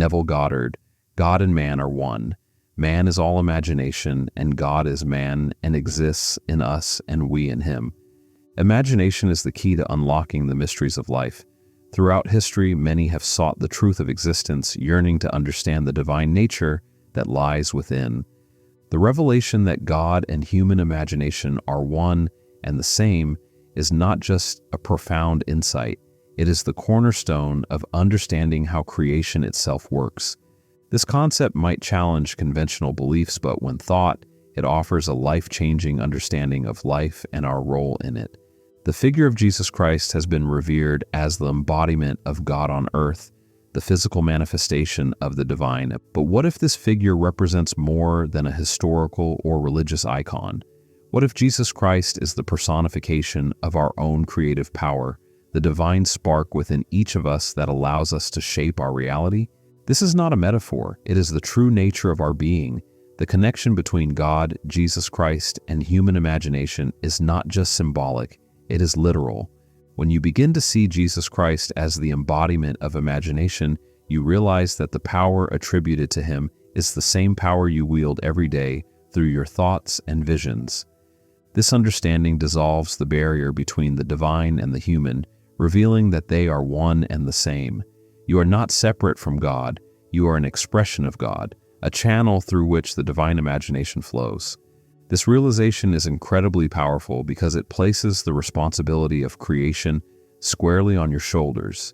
Neville Goddard, God and man are one. Man is all imagination, and God is man and exists in us and we in him. Imagination is the key to unlocking the mysteries of life. Throughout history, many have sought the truth of existence, yearning to understand the divine nature that lies within. The revelation that God and human imagination are one and the same is not just a profound insight, it is the cornerstone of understanding how creation itself works. This concept might challenge conventional beliefs, but when thought, it offers a life-changing understanding of life and our role in it. The figure of Jesus Christ has been revered as the embodiment of God on earth, the physical manifestation of the divine. But what if this figure represents more than a historical or religious icon? What if Jesus Christ is the personification of our own creative power, the divine spark within each of us that allows us to shape our reality? This is not a metaphor, it is the true nature of our being. The connection between God, Jesus Christ, and human imagination is not just symbolic, it is literal. When you begin to see Jesus Christ as the embodiment of imagination, you realize that the power attributed to him is the same power you wield every day through your thoughts and visions. This understanding dissolves the barrier between the divine and the human, revealing that they are one and the same. You are not separate from God, you are an expression of God, a channel through which the divine imagination flows. This realization is incredibly powerful because it places the responsibility of creation squarely on your shoulders.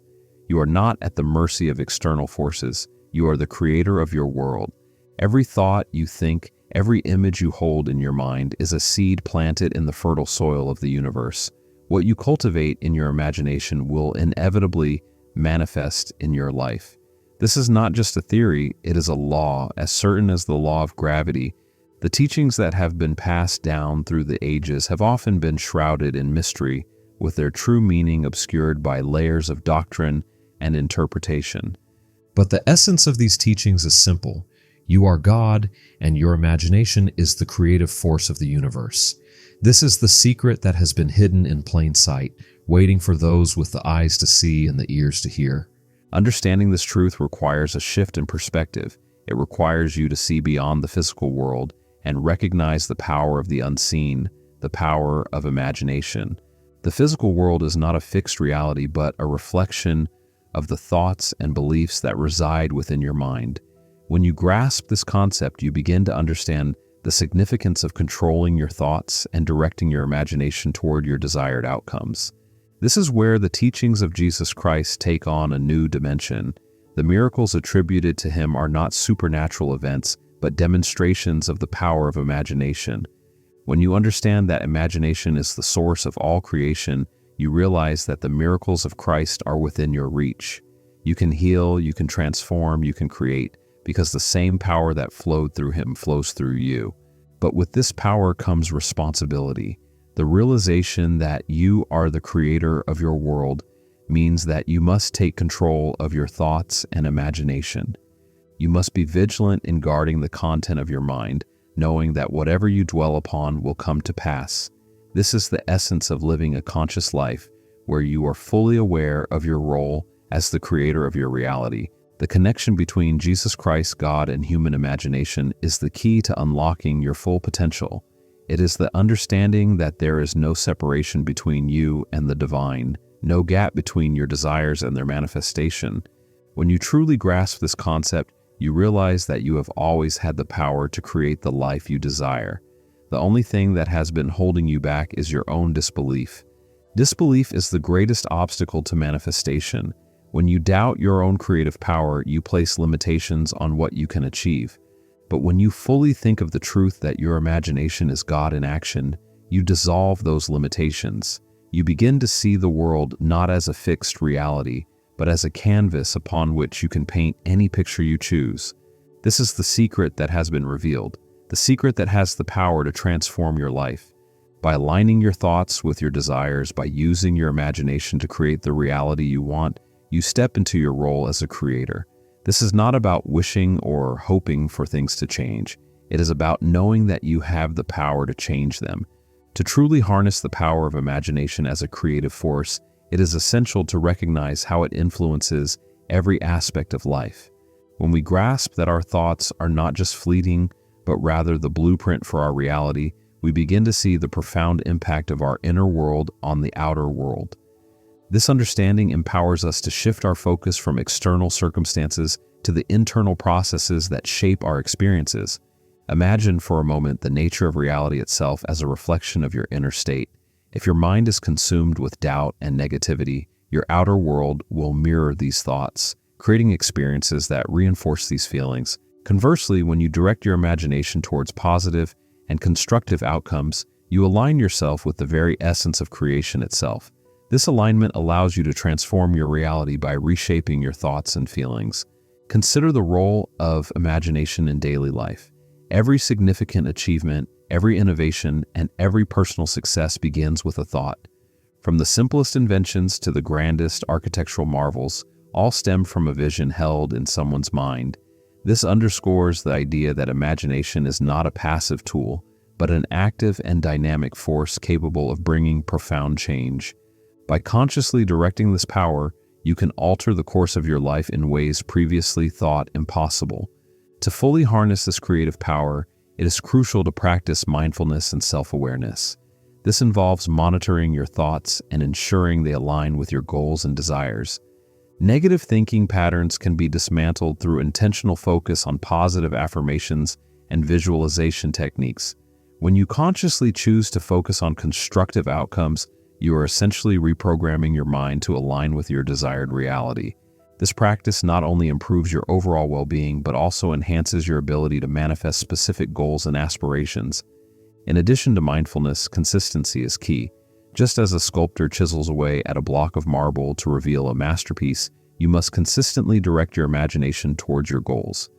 You are not at the mercy of external forces. You are the creator of your world. Every thought you think, every image you hold in your mind is a seed planted in the fertile soil of the universe. What you cultivate in your imagination will inevitably manifest in your life. This is not just a theory, it is a law, as certain as the law of gravity. The teachings that have been passed down through the ages have often been shrouded in mystery, with their true meaning obscured by layers of doctrine and interpretation. But the essence of these teachings is simple. You are God, and your imagination is the creative force of the universe. This is the secret that has been hidden in plain sight, waiting for those with the eyes to see and the ears to hear. Understanding this truth requires a shift in perspective. It requires you to see beyond the physical world and recognize the power of the unseen, the power of imagination. The physical world is not a fixed reality, but a reflection of the thoughts and beliefs that reside within your mind. When you grasp this concept, you begin to understand the significance of controlling your thoughts and directing your imagination toward your desired outcomes. This is where the teachings of Jesus Christ take on a new dimension. The miracles attributed to him are not supernatural events, but demonstrations of the power of imagination. When you understand that imagination is the source of all creation, you realize that the miracles of Christ are within your reach. You can heal, you can transform, you can create, because the same power that flowed through him flows through you. But with this power comes responsibility. The realization that you are the creator of your world means that you must take control of your thoughts and imagination. You must be vigilant in guarding the content of your mind, knowing that whatever you dwell upon will come to pass. This is the essence of living a conscious life, where you are fully aware of your role as the creator of your reality. The connection between Jesus Christ, God, and human imagination is the key to unlocking your full potential. It is the understanding that there is no separation between you and the divine, no gap between your desires and their manifestation. When you truly grasp this concept, you realize that you have always had the power to create the life you desire. The only thing that has been holding you back is your own disbelief. Disbelief is the greatest obstacle to manifestation. When you doubt your own creative power, you place limitations on what you can achieve. But when you fully think of the truth that your imagination is God in action, you dissolve those limitations. You begin to see the world not as a fixed reality, but as a canvas upon which you can paint any picture you choose. This is the secret that has been revealed, the secret that has the power to transform your life. By aligning your thoughts with your desires, by using your imagination to create the reality you want, you step into your role as a creator. This is not about wishing or hoping for things to change. It is about knowing that you have the power to change them. To truly harness the power of imagination as a creative force, it is essential to recognize how it influences every aspect of life. When we grasp that our thoughts are not just fleeting, but rather the blueprint for our reality, we begin to see the profound impact of our inner world on the outer world. This understanding empowers us to shift our focus from external circumstances to the internal processes that shape our experiences. Imagine for a moment the nature of reality itself as a reflection of your inner state. If your mind is consumed with doubt and negativity, your outer world will mirror these thoughts, creating experiences that reinforce these feelings. Conversely, when you direct your imagination towards positive and constructive outcomes, you align yourself with the very essence of creation itself. This alignment allows you to transform your reality by reshaping your thoughts and feelings. Consider the role of imagination in daily life. Every significant achievement, every innovation, and every personal success begins with a thought. From the simplest inventions to the grandest architectural marvels, all stem from a vision held in someone's mind. This underscores the idea that imagination is not a passive tool, but an active and dynamic force capable of bringing profound change. By consciously directing this power, you can alter the course of your life in ways previously thought impossible. To fully harness this creative power, it is crucial to practice mindfulness and self-awareness. This involves monitoring your thoughts and ensuring they align with your goals and desires. Negative thinking patterns can be dismantled through intentional focus on positive affirmations and visualization techniques. When you consciously choose to focus on constructive outcomes, you are essentially reprogramming your mind to align with your desired reality. This practice not only improves your overall well-being, but also enhances your ability to manifest specific goals and aspirations. In addition to mindfulness, consistency is key. Just as a sculptor chisels away at a block of marble to reveal a masterpiece, you must consistently direct your imagination towards your goals.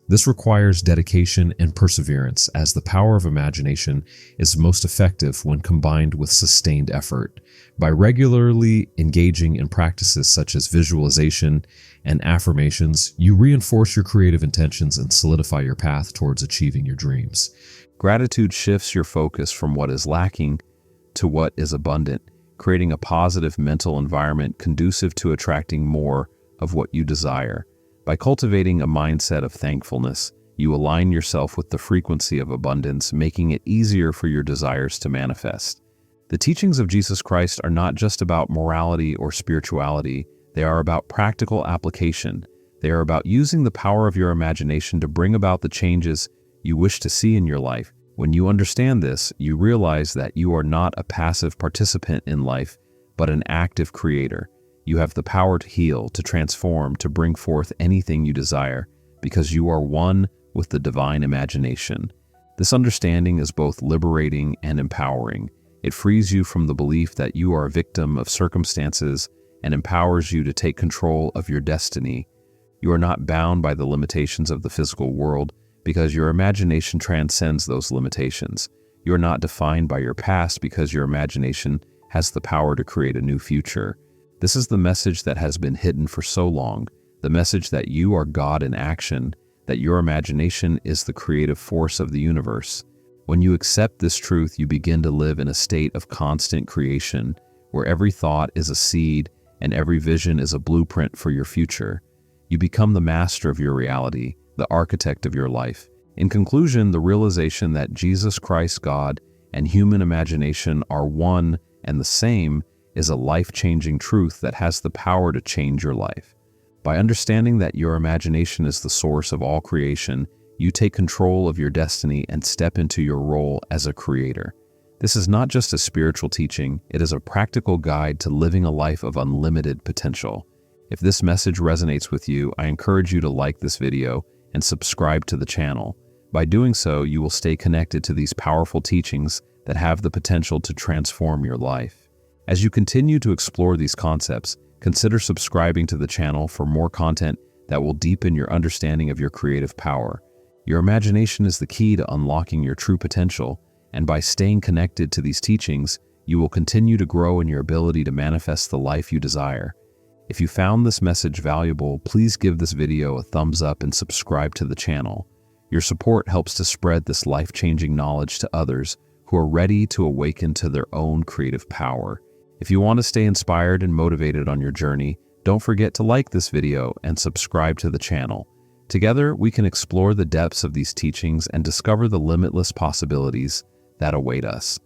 This requires dedication and perseverance, as the power of imagination is most effective when combined with sustained effort. By regularly engaging in practices such as visualization and affirmations, you reinforce your creative intentions and solidify your path towards achieving your dreams. Gratitude shifts your focus from what is lacking to what is abundant, creating a positive mental environment conducive to attracting more of what you desire. By cultivating a mindset of thankfulness, you align yourself with the frequency of abundance, making it easier for your desires to manifest. The teachings of Jesus Christ are not just about morality or spirituality, they are about practical application. They are about using the power of your imagination to bring about the changes you wish to see in your life. When you understand this, you realize that you are not a passive participant in life, but an active creator. You have the power to heal, to transform, to bring forth anything you desire, because you are one with the divine imagination. This understanding is both liberating and empowering. It frees you from the belief that you are a victim of circumstances and empowers you to take control of your destiny. You are not bound by the limitations of the physical world because your imagination transcends those limitations. You are not defined by your past because your imagination has the power to create a new future. This is the message that has been hidden for so long, the message that you are God in action, that your imagination is the creative force of the universe. When you accept this truth, you begin to live in a state of constant creation, where every thought is a seed and every vision is a blueprint for your future. You become the master of your reality, the architect of your life. In conclusion, the realization that Jesus Christ, God, and human imagination are one and the same is a life-changing truth that has the power to change your life. By understanding that your imagination is the source of all creation, you take control of your destiny and step into your role as a creator. This is not just a spiritual teaching, it is a practical guide to living a life of unlimited potential. If this message resonates with you, I encourage you to like this video and subscribe to the channel. By doing so, you will stay connected to these powerful teachings that have the potential to transform your life. As you continue to explore these concepts, consider subscribing to the channel for more content that will deepen your understanding of your creative power. Your imagination is the key to unlocking your true potential, and by staying connected to these teachings, you will continue to grow in your ability to manifest the life you desire. If you found this message valuable, please give this video a thumbs up and subscribe to the channel. Your support helps to spread this life-changing knowledge to others who are ready to awaken to their own creative power. If you want to stay inspired and motivated on your journey, don't forget to like this video and subscribe to the channel. Together, we can explore the depths of these teachings and discover the limitless possibilities that await us.